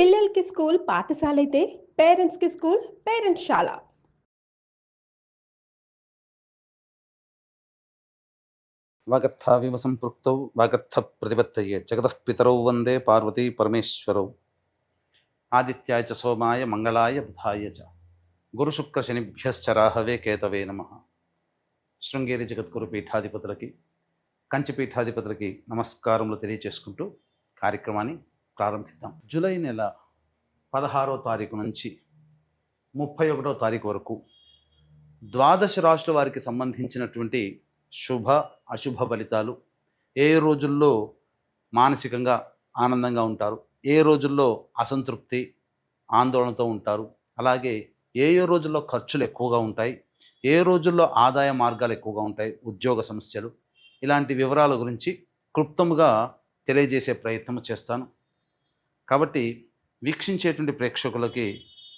పిల్లలకి స్కూల్ పాఠశాలైతే పేరెంట్స్‌కి స్కూల్ పేరెంట్స్‌శాల. వాగర్థావివ సంపృక్తౌ వాగర్థ ప్రతిపత్తయే జగతః పితరౌ వందే పార్వతీ పరమేశ్వరౌ. ఆదిత్యాయ చ సోమాయ మంగళాయ బుధాయ చ గురుశుక్ర శనిభ్యశ్చ రాహవే కేతవే నమః. శృంగేరి జగద్గురు పీఠాధిపతులకి, కంచి పీఠాధిపతులకి నమస్కారములు తెలియచేసుకుంటూ కార్యక్రమాన్ని ప్రారంభిద్దాం. జూలై నెల 16వ తారీఖు నుంచి 31వ తారీఖు వరకు ద్వాదశ రాశుల వారికి సంబంధించినటువంటి శుభ అశుభ ఫలితాలు, ఏ రోజుల్లో మానసికంగా ఆనందంగా ఉంటారు, ఏ రోజుల్లో అసంతృప్తి ఆందోళనతో ఉంటారు, అలాగే ఏ రోజుల్లో ఖర్చులు ఎక్కువగా ఉంటాయి, ఏ రోజుల్లో ఆదాయ మార్గాలు ఎక్కువగా ఉంటాయి, ఉద్యోగ సమస్యలు, ఇలాంటి వివరాల గురించి క్లుప్తముగా తెలియజేసే ప్రయత్నం చేస్తాను. కాబట్టి వీక్షించేటువంటి ప్రేక్షకులకి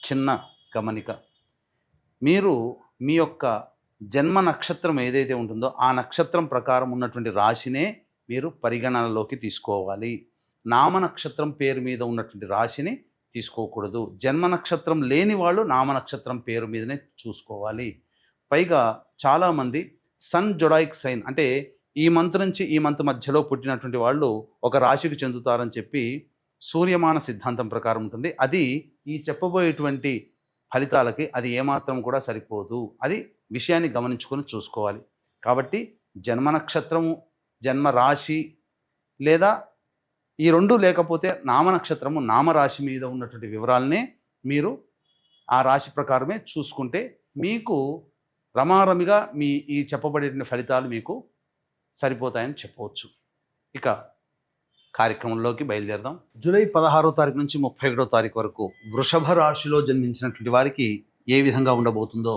చిన్న గమనిక, మీరు మీ యొక్క జన్మ నక్షత్రం ఏదైతే ఉంటుందో ఆ నక్షత్రం ప్రకారం ఉన్నటువంటి రాశినే మీరు పరిగణనలోకి తీసుకోవాలి. నామ నక్షత్రం పేరు మీద ఉన్నటువంటి రాశిని తీసుకోకూడదు. జన్మ నక్షత్రం లేని వాళ్ళు నామ నక్షత్రం పేరు మీదనే చూసుకోవాలి. పైగా చాలామంది సన్ జొడాయిక్ సైన్ అంటే ఈ మంత్ నుంచి ఈ మంత్ మధ్యలో పుట్టినటువంటి వాళ్ళు ఒక రాశికి చెందుతారని చెప్పి సూర్యమాన సిద్ధాంతం ప్రకారం ఉంటుంది. అది ఈ చెప్పబోయేటువంటి ఫలితాలకి అది ఏమాత్రం కూడా సరిపోదు. అది విషయాన్ని గమనించుకొని చూసుకోవాలి. కాబట్టి జన్మ నక్షత్రము, జన్మ రాశి లేదా ఈ రెండు లేకపోతే నామ నక్షత్రము, నామరాశి మీద ఉన్నటువంటి వివరాలనే మీరు ఆ రాశి ప్రకారమే చూసుకుంటే మీకు రమారమిగా మీ ఈ చెప్పబడిన ఫలితాలు మీకు సరిపోతాయని చెప్పవచ్చు. ఇక కార్యక్రమంలోకి బయలుదేరదాం. జూలై 16వ తారీఖు నుంచి 31వ తారీఖు వరకు వృషభ రాశిలో జన్మించినటువంటి వారికి ఏ విధంగా ఉండబోతుందో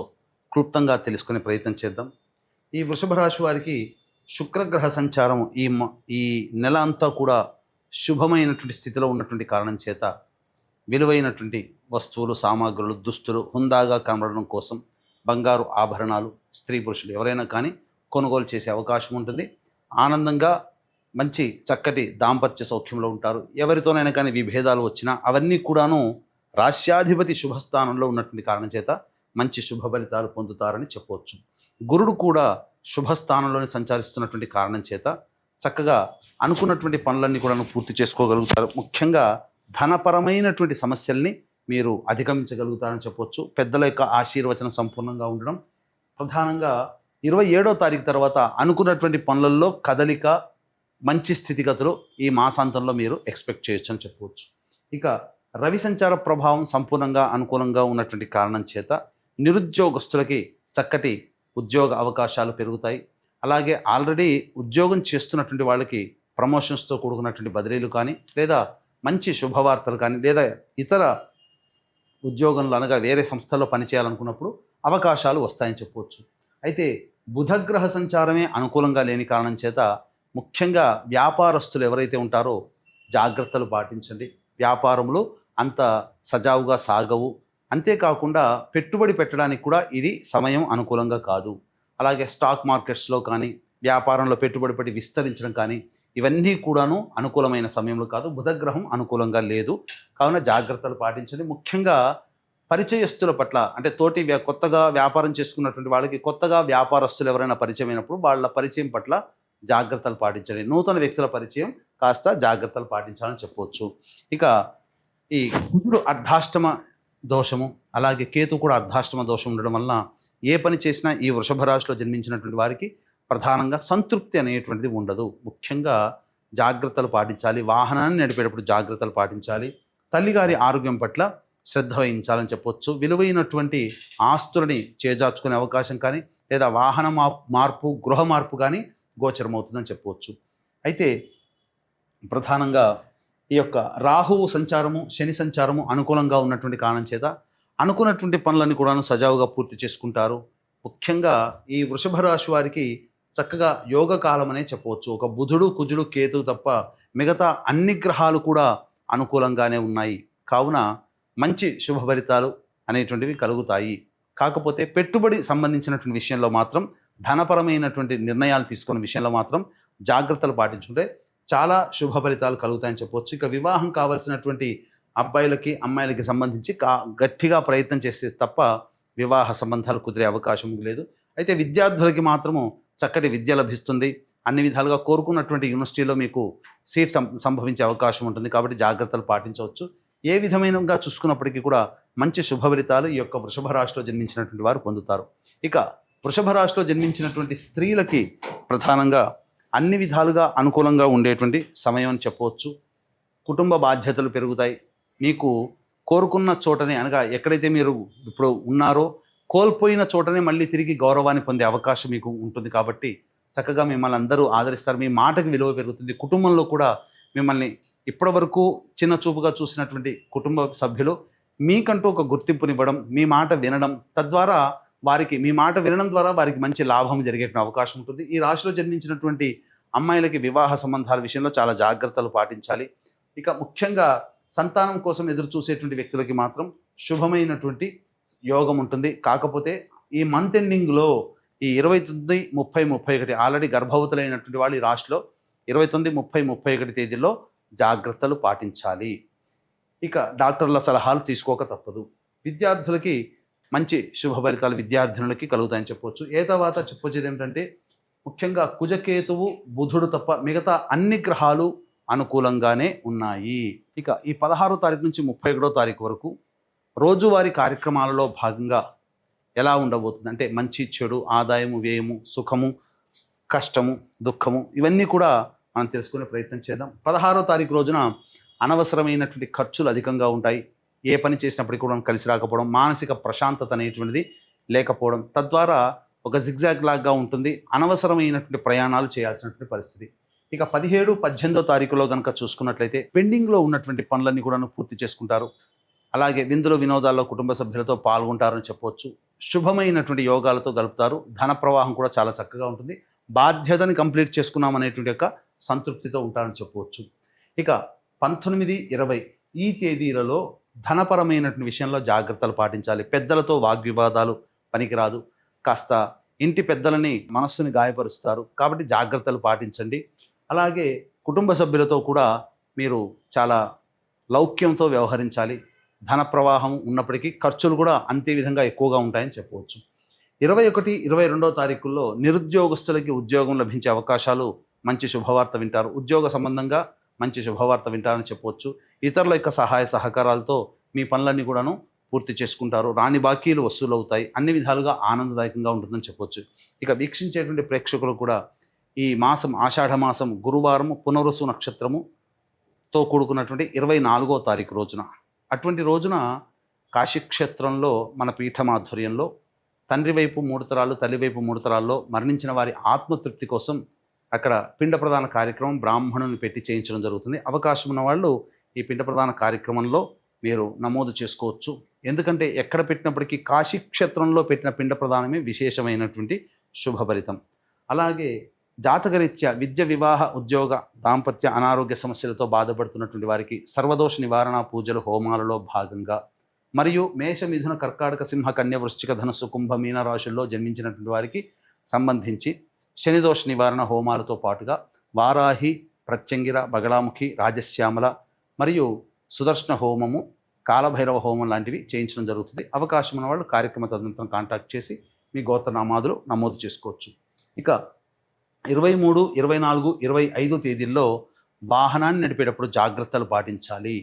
క్లుప్తంగా తెలుసుకునే ప్రయత్నం చేద్దాం. ఈ వృషభ రాశి వారికి శుక్రగ్రహ సంచారం ఈ నెల అంతా కూడా శుభమైనటువంటి స్థితిలో ఉన్నటువంటి కారణం చేత విలువైనటువంటి వస్తువులు, సామాగ్రులు, దుస్తులు హుందాగా కనబడడం కోసం బంగారు ఆభరణాలు స్త్రీ పురుషులు ఎవరైనా కానీ కొనుగోలు చేసే అవకాశం ఉంటుంది. ఆనందంగా మంచి చక్కటి దాంపత్య సౌఖ్యంలో ఉంటారు. ఎవరితోనైనా కానీ విభేదాలు వచ్చినా అవన్నీ కూడాను రాశ్యాధిపతి శుభస్థానంలో ఉన్నటువంటి కారణం చేత మంచి శుభ ఫలితాలు పొందుతారని చెప్పవచ్చు. గురుడు కూడా శుభస్థానంలోనే సంచరిస్తున్నటువంటి కారణం చేత చక్కగా అనుకున్నటువంటి పనులన్నీ కూడా పూర్తి చేసుకోగలుగుతారు. ముఖ్యంగా ధనపరమైనటువంటి సమస్యల్ని మీరు అధిగమించగలుగుతారని చెప్పవచ్చు. పెద్దల యొక్క ఆశీర్వచనం సంపూర్ణంగా ఉండడం, ప్రధానంగా 27వ తారీఖు తర్వాత అనుకున్నటువంటి పనులలో కదలిక, మంచి స్థితిగతులు ఈ మాసాంతంలో మీరు ఎక్స్పెక్ట్ చేయొచ్చు అని చెప్పవచ్చు. ఇక రవి సంచార ప్రభావం సంపూర్ణంగా అనుకూలంగా ఉన్నటువంటి కారణం చేత నిరుద్యోగస్తులకి చక్కటి ఉద్యోగ అవకాశాలు పెరుగుతాయి. అలాగే ఆల్రెడీ ఉద్యోగం చేస్తున్నటువంటి వాళ్ళకి ప్రమోషన్స్తో కూడుకున్నటువంటి బదిలీలు కానీ, లేదా మంచి శుభవార్తలు కానీ, లేదా ఇతర ఉద్యోగంలో అనగా వేరే సంస్థల్లో పనిచేయాలనుకున్నప్పుడు అవకాశాలు వస్తాయని చెప్పవచ్చు. అయితే బుధగ్రహ సంచారమే అనుకూలంగా లేని కారణం చేత ముఖ్యంగా వ్యాపారస్తులు ఎవరైతే ఉంటారో జాగ్రత్తలు పాటించండి. వ్యాపారములు అంత సజావుగా సాగవు. అంతేకాకుండా పెట్టుబడి పెట్టడానికి కూడా ఇది సమయం అనుకూలంగా కాదు. అలాగే స్టాక్ మార్కెట్స్లో కానీ, వ్యాపారంలో పెట్టుబడి పెట్టి విస్తరించడం కానీ ఇవన్నీ కూడాను అనుకూలమైన సమయంలో కాదు. బుధగ్రహం అనుకూలంగా లేదు. కావున జాగ్రత్తలు పాటించండి. ముఖ్యంగా పరిచయస్తుల పట్ల అంటే కొత్తగా వ్యాపారం చేసుకున్నటువంటి వాళ్ళకి కొత్తగా వ్యాపారస్తులు ఎవరైనా పరిచయం అయినప్పుడు వాళ్ళ పరిచయం పట్ల జాగ్రత్తలు పాటించండి. నూతన వ్యక్తుల పరిచయం కాస్త జాగ్రత్తలు పాటించాలని చెప్పవచ్చు. ఇక ఈ కుజుడు అర్ధాష్టమ దోషము, అలాగే కేతు కూడా అర్ధాష్టమ దోషం ఉండడం వలన ఏ పని చేసినా ఈ వృషభ రాశిలో జన్మించినటువంటి వారికి ప్రధానంగా సంతృప్తి అనేటువంటిది ఉండదు. ముఖ్యంగా జాగ్రత్తలు పాటించాలి. వాహనాన్ని నడిపేటప్పుడు జాగ్రత్తలు పాటించాలి. తల్లిగారి ఆరోగ్యం పట్ల శ్రద్ధ వహించాలని చెప్పవచ్చు. విలువైనటువంటి ఆస్తులని చేజార్చుకునే అవకాశం కానీ, లేదా వాహన మార్పు, గృహ మార్పు కానీ గోచరమవుతుందని చెప్పవచ్చు. అయితే ప్రధానంగా ఈ యొక్క రాహువు సంచారము, శని సంచారము అనుకూలంగా ఉన్నటువంటి కారణం చేత అనుకున్నటువంటి పనులన్నీ కూడా సజావుగా పూర్తి చేసుకుంటారు. ముఖ్యంగా ఈ వృషభ రాశి వారికి చక్కగా యోగ కాలం అనే చెప్పవచ్చు. ఒక బుధుడు, కుజుడు, కేతు తప్ప మిగతా అన్ని గ్రహాలు కూడా అనుకూలంగానే ఉన్నాయి. కావున మంచి శుభ ఫలితాలు అనేటువంటివి కలుగుతాయి. కాకపోతే పెట్టుబడి సంబంధించినటువంటి విషయంలో మాత్రం, ధనపరమైనటువంటి నిర్ణయాలు తీసుకున్న విషయంలో మాత్రం జాగ్రత్తలు పాటించుకుంటే చాలా శుభ ఫలితాలు కలుగుతాయని చెప్పవచ్చు. ఇక వివాహం కావలసినటువంటి అబ్బాయిలకి అమ్మాయిలకి సంబంధించి గట్టిగా ప్రయత్నం చేస్తే తప్ప వివాహ సంబంధాలు కుదిరే అవకాశం లేదు. అయితే విద్యార్థులకి మాత్రము చక్కటి విద్య లభిస్తుంది. అన్ని విధాలుగా కోరుకున్నటువంటి యూనివర్సిటీలో మీకు సీట్ సంభవించే అవకాశం ఉంటుంది. కాబట్టి జాగ్రత్తలు పాటించవచ్చు. ఏ విధమైనగా చూసుకున్నప్పటికీ కూడా మంచి శుభ ఫలితాలు ఈ యొక్క వృషభ రాశిలో జన్మించినటువంటి వారు పొందుతారు. ఇక వృషభ రాశిలో జన్మించినటువంటి స్త్రీలకి ప్రధానంగా అన్ని విధాలుగా అనుకూలంగా ఉండేటువంటి సమయం అని చెప్పవచ్చు. కుటుంబ బాధ్యతలు పెరుగుతాయి. మీకు కోరుకున్న చోటనే, అనగా ఎక్కడైతే మీరు ఇప్పుడు ఉన్నారో కోల్పోయిన చోటనే మళ్ళీ తిరిగి గౌరవాన్ని పొందే అవకాశం మీకు ఉంటుంది. కాబట్టి చక్కగా మిమ్మల్ని అందరూ ఆదరిస్తారు. మీ మాటకి విలువ పెరుగుతుంది. కుటుంబంలో కూడా మిమ్మల్ని ఇప్పటివరకు చిన్న చూపుగా చూసినటువంటి కుటుంబ సభ్యులు మీకంటూ ఒక గుర్తింపునివ్వడం, మీ మాట వినడం, తద్వారా వారికి మీ మాట వినడం ద్వారా వారికి మంచి లాభం జరిగే అవకాశం ఉంటుంది. ఈ రాశిలో జన్మించినటువంటి అమ్మాయిలకి వివాహ సంబంధాల విషయంలో చాలా జాగ్రత్తలు పాటించాలి. ఇక ముఖ్యంగా సంతానం కోసం ఎదురు చూసేటువంటి వ్యక్తులకి మాత్రం శుభమైనటువంటి యోగం ఉంటుంది. కాకపోతే ఈ మంత్ ఎండింగ్లో ఈ 29, 30, 31 ఆల్రెడీ గర్భవతులైనటువంటి వాళ్ళు ఈ రాశిలో 29, 30, 31 తేదీల్లో జాగ్రత్తలు పాటించాలి. ఇక డాక్టర్ల సలహాలు తీసుకోక తప్పదు. విద్యార్థులకి మంచి శుభ ఫలితాలు విద్యార్థినులకి కలుగుతాయని చెప్పవచ్చు. తర్వాత చెప్పొచ్చేది ఏమిటంటే ముఖ్యంగా కుజకేతువు, బుధుడు తప్ప మిగతా అన్ని గ్రహాలు అనుకూలంగానే ఉన్నాయి. ఇక ఈ 16వ తారీఖు నుంచి 31వ తారీఖు వరకు రోజువారీ కార్యక్రమాలలో భాగంగా ఎలా ఉండబోతుంది అంటే మంచి చెడు, ఆదాయము, వ్యయము, సుఖము, కష్టము, దుఃఖము, ఇవన్నీ కూడా మనం తెలుసుకునే ప్రయత్నం చేద్దాం. 16వ తారీఖు రోజున అనవసరమైనటువంటి ఖర్చులు అధికంగా ఉంటాయి. ఏ పని చేసినప్పటికీ కూడా కలిసి రాకపోవడం, మానసిక ప్రశాంతత అనేటువంటిది లేకపోవడం, తద్వారా ఒక జిగ్జాగ్ లాగా ఉంటుంది. అనవసరమైనటువంటి ప్రయాణాలు చేయాల్సినటువంటి పరిస్థితి. ఇక 17, 18వ తారీఖులో కనుక చూసుకున్నట్లయితే పెండింగ్లో ఉన్నటువంటి పనులన్నీ కూడా పూర్తి చేసుకుంటారు. అలాగే విందులు వినోదాల్లో కుటుంబ సభ్యులతో పాల్గొంటారని చెప్పవచ్చు. శుభమైనటువంటి యోగాలతో గలుపుతారు. ధన ప్రవాహం కూడా చాలా చక్కగా ఉంటుంది. బాధ్యతని కంప్లీట్ చేసుకున్నామనేటువంటి యొక్క సంతృప్తితో ఉంటారని చెప్పవచ్చు. ఇక 19, 20 ఈ తేదీలలో ధనపరమైనటువంటి విషయంలో జాగ్రత్తలు పాటించాలి. పెద్దలతో వాగ్వివాదాలు పనికిరాదు. కాస్త ఇంటి పెద్దలని మనస్సుని గాయపరుస్తారు. కాబట్టి జాగ్రత్తలు పాటించండి. అలాగే కుటుంబ సభ్యులతో కూడా మీరు చాలా లౌక్యంతో వ్యవహరించాలి. ధన ప్రవాహం ఉన్నప్పటికీ ఖర్చులు కూడా అంతే విధంగా ఎక్కువగా ఉంటాయని చెప్పవచ్చు. 21, 22వ తారీఖుల్లో నిరుద్యోగస్తులకి ఉద్యోగం లభించే అవకాశాలు, మంచి శుభవార్త వింటారు. ఉద్యోగ సంబంధంగా మంచి శుభవార్త వింటారని చెప్పవచ్చు. ఇతరుల యొక్క సహాయ సహకారాలతో మీ పనులన్నీ కూడాను పూర్తి చేసుకుంటారు. రాని బాకీలు వసూలు అవుతాయి. అన్ని విధాలుగా ఆనందదాయకంగా ఉంటుందని చెప్పవచ్చు. ఇక వీక్షించేటువంటి ప్రేక్షకులు కూడా ఈ మాసం, ఆషాఢ మాసం, గురువారము, పునరుసు నక్షత్రముతో కూడుకున్నటువంటి 24వ తారీఖు రోజున, అటువంటి రోజున కాశీక్షేత్రంలో మన పీఠమాధుర్యంలో తండ్రి వైపు 3 తరాలు, తల్లి వైపు 3 తరాల్లో మరణించిన వారి ఆత్మతృప్తి కోసం అక్కడ పిండ ప్రదాన కార్యక్రమం బ్రాహ్మణుని పెట్టి చేయించడం జరుగుతుంది. అవకాశం ఉన్న వాళ్ళు ఈ పిండ ప్రదాన కార్యక్రమంలో మీరు నమోదు చేసుకోవచ్చు. ఎందుకంటే ఎక్కడ పెట్టినప్పటికీ కాశీక్షేత్రంలో పెట్టిన పిండ ప్రదానమే విశేషమైనటువంటి శుభఫలితం. అలాగే జాతకరీత్యా విద్య, వివాహ, ఉద్యోగ, దాంపత్య, అనారోగ్య సమస్యలతో బాధపడుతున్నటువంటి వారికి సర్వదోష నివారణ పూజలు హోమాలలో భాగంగా, మరియు మేష, మిథున, కర్కాటక, సింహ, కన్య, వృశ్చిక, ధనస్సు, కుంభ, మీన రాశుల్లో జన్మించినటువంటి వారికి సంబంధించి శనిదోష నివారణ హోమాలతో పాటుగా వారాహి, ప్రత్యంగిర, బగళాముఖి, రాజశ్యామల మరియు సుదర్శన హోమము, కాలభైరవ హోమం లాంటివి చేయించడం జరుగుతుంది. అవకాశం ఉన్న వాళ్ళు కార్యక్రమ తదనంతరం కాంటాక్ట్ చేసి మీ గోత్రనామాదులు నమోదు చేసుకోవచ్చు. ఇక 23, 24, 25 తేదీల్లో వాహనాన్ని నడిపేటప్పుడు జాగ్రత్తలు పాటించాలి.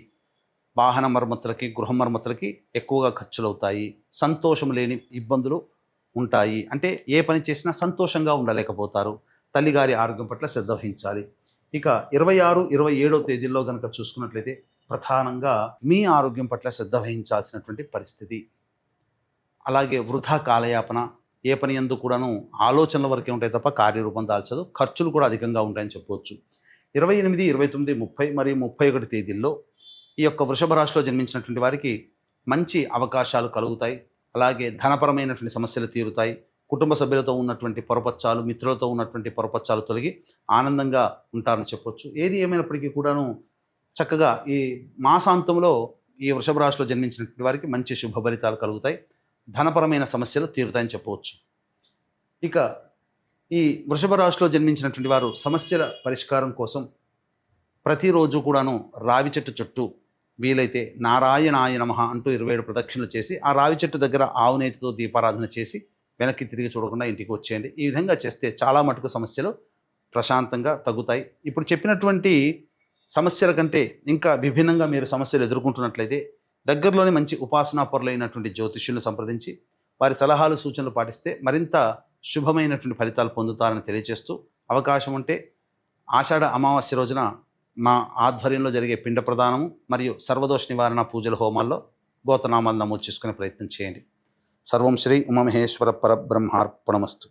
వాహన మరమ్మతులకి, గృహ మరమ్మతులకి ఎక్కువగా ఖర్చులు అవుతాయి. సంతోషం లేని ఇబ్బందులు ఉంటాయి. అంటే ఏ పని చేసినా సంతోషంగా ఉండలేకపోతారు. తల్లిగారి ఆరోగ్యం పట్ల శ్రద్ధ వహించాలి. ఇక 26, 27వ తేదీల్లో కనుక చూసుకున్నట్లయితే ప్రధానంగా మీ ఆరోగ్యం పట్ల శ్రద్ధ వహించాల్సినటువంటి పరిస్థితి. అలాగే వృధా కాలయాపన, ఏ పని యందు కూడాను ఆలోచనల వరకే ఉంటాయి తప్ప కార్యరూపం దాల్చదు. ఖర్చులు కూడా అధికంగా ఉంటాయని చెప్పవచ్చు. 28, 29, 30 మరియు 31 తేదీల్లో ఈ యొక్క వృషభ రాశిలో జన్మించినటువంటి వారికి మంచి అవకాశాలు కలుగుతాయి. అలాగే ధనపరమైనటువంటి సమస్యలు తీరుతాయి. కుటుంబ సభ్యులతో ఉన్నటువంటి పొరపచ్చాలు, మిత్రులతో ఉన్నటువంటి పొరపచ్చాలు తొలగి ఆనందంగా ఉంటారని చెప్పొచ్చు. ఏది ఏమైనప్పటికీ కూడాను చక్కగా ఈ మాసాంతంలో ఈ వృషభ రాశిలో జన్మించినటువంటి వారికి మంచి శుభ ఫలితాలు కలుగుతాయి. ధనపరమైన సమస్యలు తీరుతాయని చెప్పవచ్చు. ఇక ఈ వృషభ రాశిలో జన్మించినటువంటి వారు సమస్యల పరిష్కారం కోసం ప్రతిరోజు కూడాను రావి చెట్టు చుట్టూ వీలైతే నారాయణాయ నమః అంటూ 27 ప్రదక్షిణలు చేసి ఆ రావి చెట్టు దగ్గర ఆవు నేతితో దీపారాధన చేసి వెనక్కి తిరిగి చూడకుండా ఇంటికి వచ్చేయండి. ఈ విధంగా చేస్తే చాలా మటుకు సమస్యలు ప్రశాంతంగా తగ్గుతాయి. ఇప్పుడు చెప్పినటువంటి సమస్యల కంటే ఇంకా విభిన్నంగా మీరు సమస్యలు ఎదుర్కొంటున్నట్లయితే దగ్గరలోని మంచి ఉపాసనా పరులైనటువంటి జ్యోతిష్యులను సంప్రదించి వారి సలహాలు సూచనలు పాటిస్తే మరింత శుభమైనటువంటి ఫలితాలు పొందుతారని తెలియజేస్తూ, అవకాశం ఉంటే ఆషాఢ అమావాస్య రోజున మా ఆధ్వర్యంలో జరిగే పిండ ప్రదానము మరియు సర్వదోష నివారణ పూజల హోమాల్లో గోతనామాలు నమోదు చేసుకునే ప్రయత్నం చేయండి. సర్వం శ్రీ ఉమామహేశ్వర పరబ్రహ్మార్పణమస్తు.